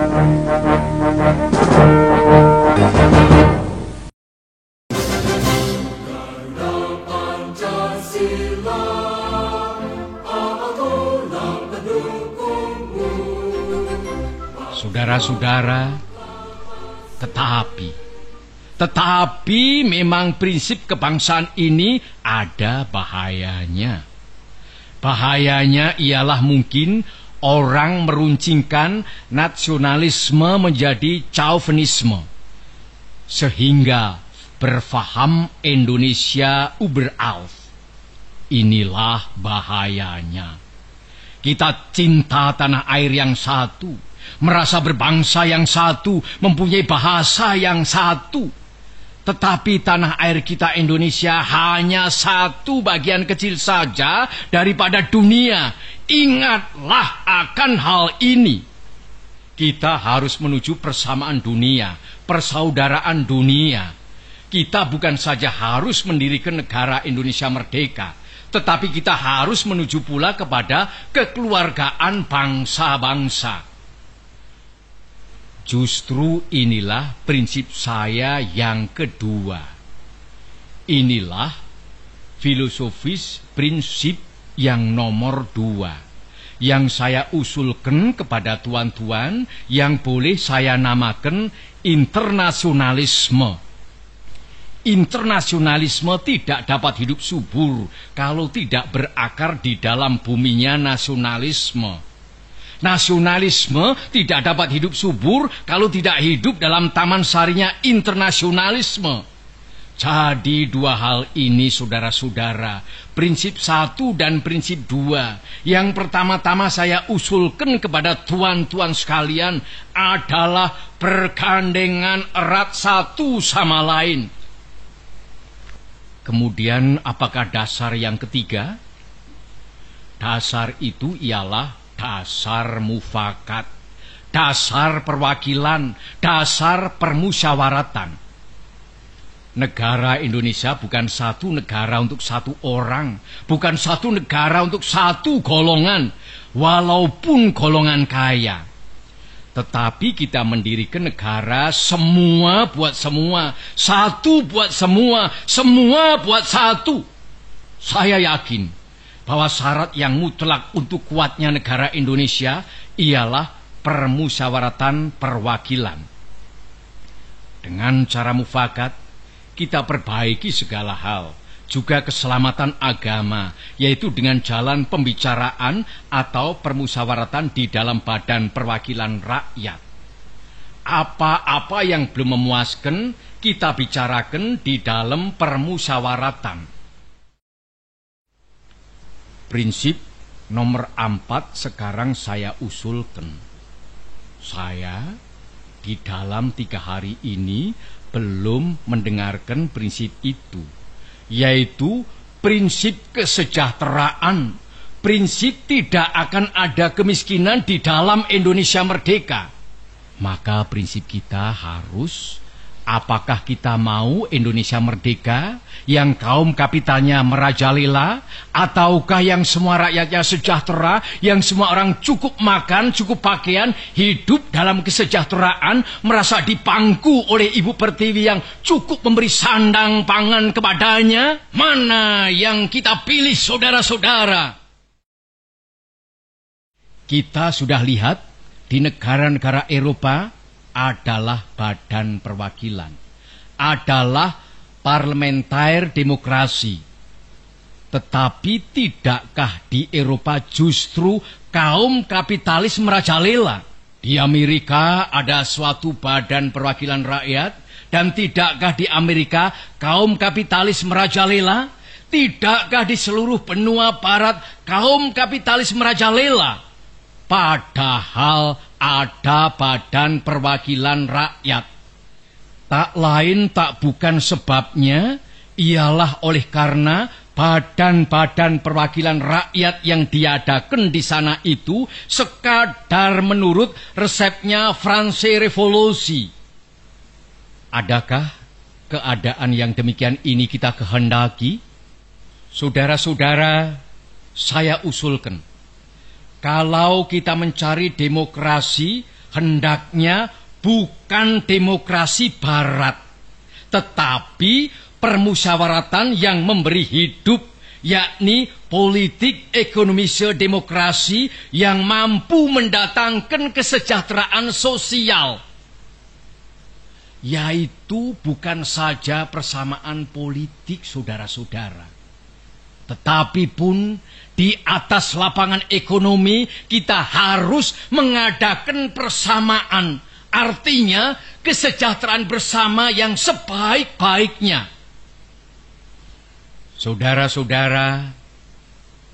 Saudara-saudara, tetapi memang prinsip kebangsaan ini ada bahayanya. Bahayanya ialah mungkin orang meruncingkan nasionalisme menjadi chauvinisme, sehingga berfaham Indonesia überall. Inilah bahayanya. Kita cinta tanah air yang satu, merasa berbangsa yang satu, mempunyai bahasa yang satu. Tetapi tanah air kita Indonesia hanya satu bagian kecil saja daripada dunia. Ingatlah akan hal ini. Kita harus menuju persamaan dunia, persaudaraan dunia. Kita bukan saja harus mendirikan negara Indonesia merdeka, tetapi kita harus menuju pula kepada kekeluargaan bangsa-bangsa. Justru inilah prinsip saya yang kedua. Inilah filosofis prinsip yang nomor 2 yang saya usulkan kepada tuan-tuan, yang boleh saya namakan internasionalisme. Internasionalisme tidak dapat hidup subur kalau tidak berakar di dalam buminya nasionalisme. Nasionalisme tidak dapat hidup subur kalau tidak hidup dalam taman sarinya internasionalisme. Jadi dua hal ini, saudara-saudara, prinsip 1 dan prinsip 2, yang pertama-tama saya usulkan kepada tuan-tuan sekalian adalah bergandengan erat satu sama lain. Kemudian apakah dasar yang ketiga? Dasar itu ialah dasar mufakat, dasar perwakilan, dasar permusyawaratan. Negara Indonesia bukan satu negara untuk satu orang, bukan satu negara untuk satu golongan, walaupun golongan kaya. Tetapi kita mendirikan negara semua buat semua, satu buat semua, semua buat satu. Saya yakin bahwa syarat yang mutlak untuk kuatnya negara Indonesia ialah permusyawaratan perwakilan. Dengan cara mufakat, kita perbaiki segala hal, juga keselamatan agama, yaitu dengan jalan pembicaraan atau permusyawaratan di dalam badan perwakilan rakyat. Apa-apa yang belum memuaskan, kita bicarakan di dalam permusyawaratan. Prinsip nomor 4 sekarang saya usulkan. Saya di dalam 3 hari ini belum mendengarkan prinsip itu, yaitu prinsip kesejahteraan, prinsip tidak akan ada kemiskinan di dalam Indonesia merdeka. Maka prinsip kita harus, apakah kita mau Indonesia merdeka yang kaum kapitalnya merajalela, ataukah yang semua rakyatnya sejahtera, yang semua orang cukup makan, cukup pakaian, hidup dalam kesejahteraan, merasa dipangku oleh Ibu Pertiwi yang cukup memberi sandang pangan kepadanya? Mana yang kita pilih, saudara-saudara? Kita sudah lihat di negara-negara Eropa adalah badan perwakilan, adalah parlementer demokrasi. Tetapi tidakkah di Eropa justru kaum kapitalis merajalela? Di Amerika ada suatu badan perwakilan rakyat, dan tidakkah di Amerika kaum kapitalis merajalela? Tidakkah di seluruh benua barat kaum kapitalis merajalela? Padahal ada badan perwakilan rakyat. Tak lain tak bukan sebabnya ialah oleh karena badan-badan perwakilan rakyat yang diadakan di sana itu sekadar menurut resepnya France Revolusi. Adakah keadaan yang demikian ini kita kehendaki? Saudara-saudara, saya usulkan, kalau kita mencari demokrasi, hendaknya bukan demokrasi barat, tetapi permusyawaratan yang memberi hidup, yakni politik ekonomi demokrasi yang mampu mendatangkan kesejahteraan sosial, yaitu bukan saja persamaan politik, saudara-saudara, tetapi pun di atas lapangan ekonomi kita harus mengadakan persamaan, artinya kesejahteraan bersama yang sebaik-baiknya. Saudara-saudara,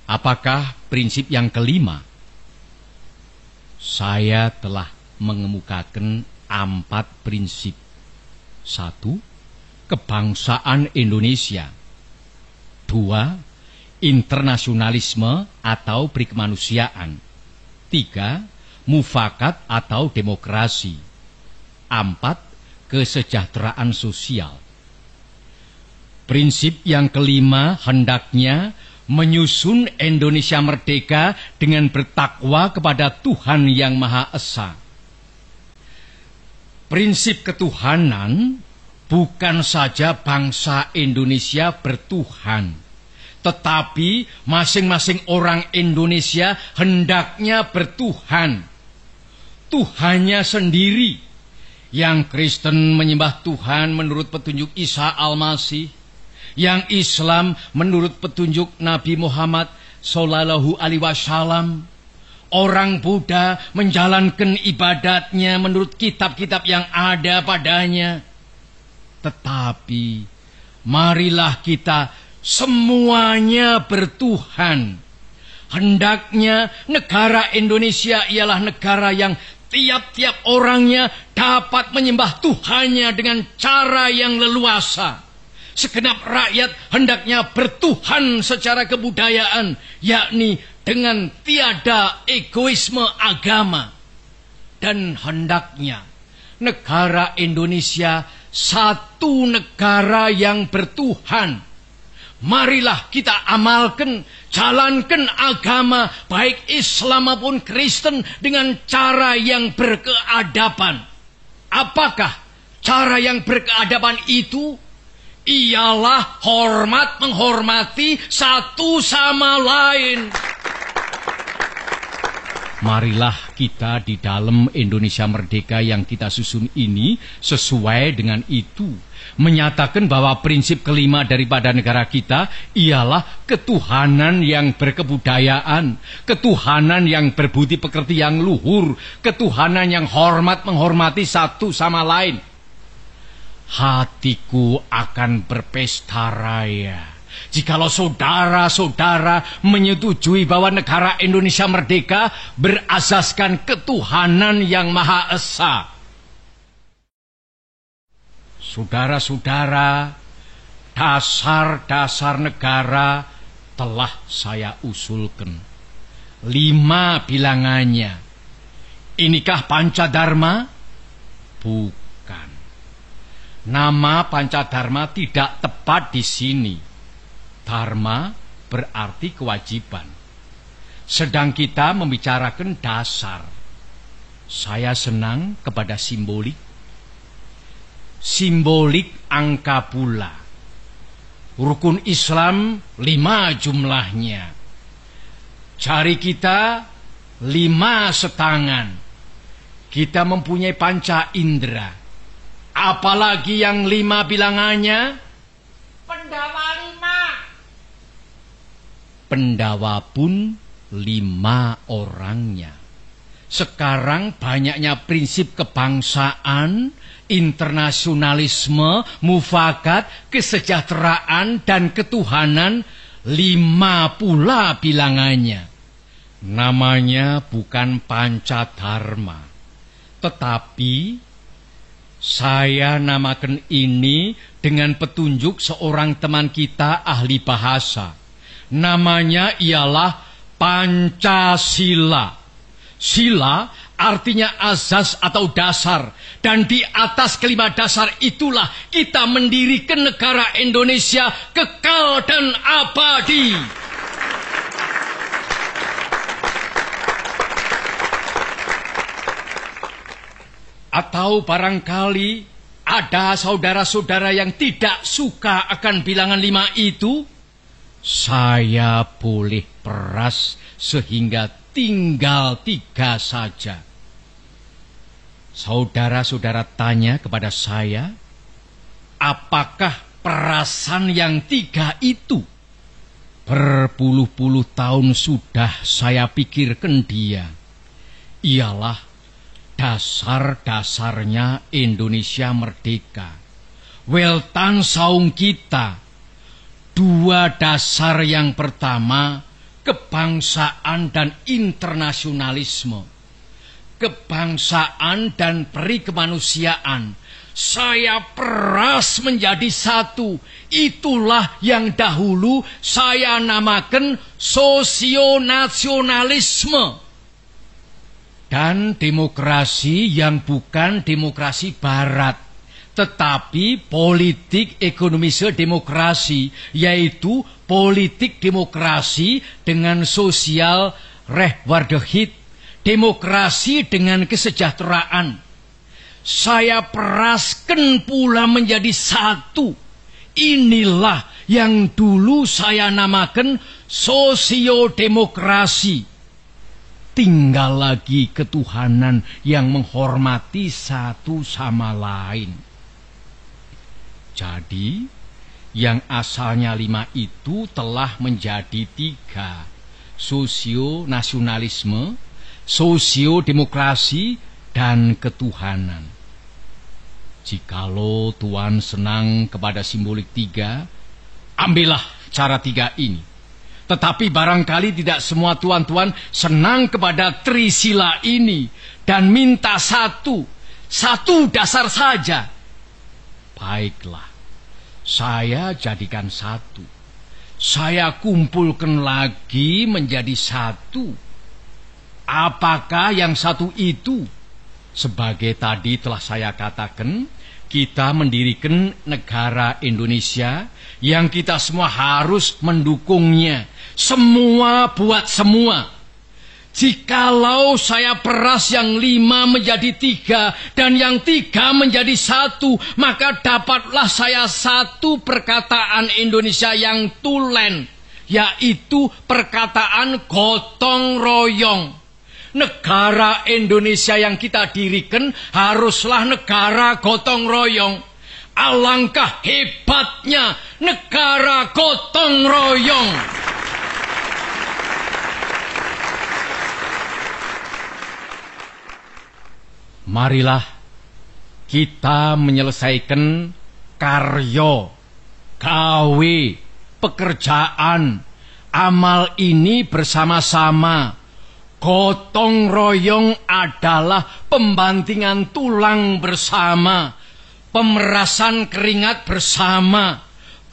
apakah prinsip yang kelima? Saya telah mengemukakan 4 prinsip. 1. Kebangsaan Indonesia. 2. Internasionalisme atau perikemanusiaan. 3. Mufakat atau demokrasi. 4. Kesejahteraan sosial. Prinsip yang kelima hendaknya menyusun Indonesia merdeka dengan bertakwa kepada Tuhan Yang Maha Esa. Prinsip ketuhanan bukan saja bangsa Indonesia bertuhan, tetapi masing-masing orang Indonesia hendaknya bertuhan. Tuhannya sendiri. Yang Kristen menyembah Tuhan menurut petunjuk Isa Al-Masih, yang Islam menurut petunjuk Nabi Muhammad Sallallahu Alaihi Wasallam, orang Buddha menjalankan ibadatnya menurut kitab-kitab yang ada padanya. Tetapi marilah kita semuanya bertuhan. Hendaknya negara Indonesia ialah negara yang tiap-tiap orangnya dapat menyembah Tuhannya dengan cara yang leluasa. Segenap rakyat hendaknya bertuhan secara kebudayaan, yakni dengan tiada egoisme agama. Dan hendaknya negara Indonesia satu negara yang bertuhan. Marilah kita amalkan, jalankan agama baik Islam maupun Kristen dengan cara yang berkeadaban. Apakah cara yang berkeadaban itu? Ialah hormat menghormati satu sama lain. Marilah kita di dalam Indonesia merdeka yang kita susun ini sesuai dengan itu, menyatakan bahwa prinsip kelima daripada negara kita ialah ketuhanan yang berkebudayaan, ketuhanan yang berbudi pekerti yang luhur, ketuhanan yang hormat menghormati satu sama lain. Hatiku akan berpesta raya jikalau saudara-saudara menyetujui bahwa negara Indonesia merdeka berasaskan ketuhanan yang Maha Esa. Saudara-saudara, dasar-dasar negara telah saya usulkan. 5 bilangannya. Inikah Pancadharma? Bukan. Nama Pancadharma tidak tepat di sini. Dharma berarti kewajiban. Sedang kita membicarakan dasar. Saya senang kepada simbolik. Simbolik angka pula. Rukun Islam 5 jumlahnya. Jari kita 5 setangan. Kita mempunyai panca indera. Apalagi yang 5 bilangannya? Pendawa 5. Pendawa pun 5 orangnya. Sekarang banyaknya prinsip kebangsaan, internasionalisme, mufakat, kesejahteraan, dan ketuhanan, 5 pula bilangannya. Namanya bukan Pancadharma, tetapi saya namakan ini dengan petunjuk seorang teman kita ahli bahasa. Namanya ialah Pancasila. Sila artinya azas atau dasar. Dan di atas kelima dasar itulah kita mendirikan negara Indonesia kekal dan abadi. Atau barangkali ada saudara-saudara yang tidak suka akan bilangan 5 itu? Saya boleh peras sehingga tinggal 3 saja. Saudara-saudara tanya kepada saya, apakah perasan yang 3 itu? Berpuluh-puluh tahun sudah saya pikirkan dia. Ialah dasar-dasarnya Indonesia merdeka. Weltan saung kita. 2 dasar yang pertama, kebangsaan dan internasionalisme. Kebangsaan dan peri kemanusiaan. Saya peras menjadi 1. Itulah yang dahulu saya namakan sosionasionalisme. Dan demokrasi yang bukan demokrasi barat, tetapi politik ekonomisme demokrasi, yaitu politik demokrasi dengan sosial rechtvaardigheid, demokrasi dengan kesejahteraan. Saya peraskan pula menjadi 1. Inilah yang dulu saya namakan sosiodemokrasi. Tinggal lagi ketuhanan yang menghormati satu sama lain. Jadi, yang asalnya 5 itu telah menjadi 3. Sosionasionalisme, sosiodemokrasi, dan ketuhanan. Jikalau Tuhan senang kepada simbolik 3, ambillah cara 3 ini. Tetapi barangkali tidak semua tuan-tuan senang kepada trisila ini dan minta 1 dasar saja. Baiklah, saya jadikan 1. Saya kumpulkan lagi menjadi 1. Apakah yang 1 itu? Sebagai tadi telah saya katakan, kita mendirikan negara Indonesia yang kita semua harus mendukungnya. Semua buat semua. Jikalau saya peras yang 5 menjadi 3 dan yang 3 menjadi 1, maka dapatlah saya 1 perkataan Indonesia yang tulen, yaitu perkataan gotong royong. Negara Indonesia yang kita dirikan haruslah negara gotong royong. Alangkah hebatnya negara gotong royong. Marilah kita menyelesaikan karya, gawe, pekerjaan, amal ini bersama-sama. Gotong royong adalah pembantingan tulang bersama, pemerasan keringat bersama,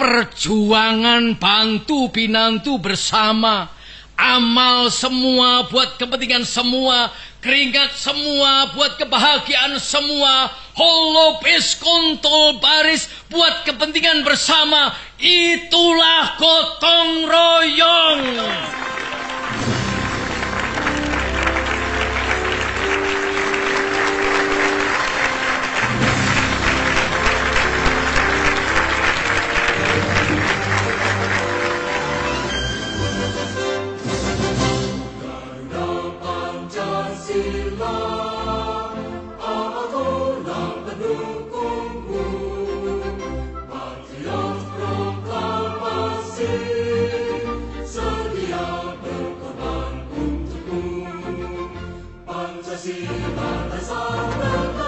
perjuangan bantu pinantu bersama, amal semua buat kepentingan semua, keringat semua buat kebahagiaan semua, holopis kontol baris buat kepentingan bersama. Itulah gotong royong. Pancasila dasar negara.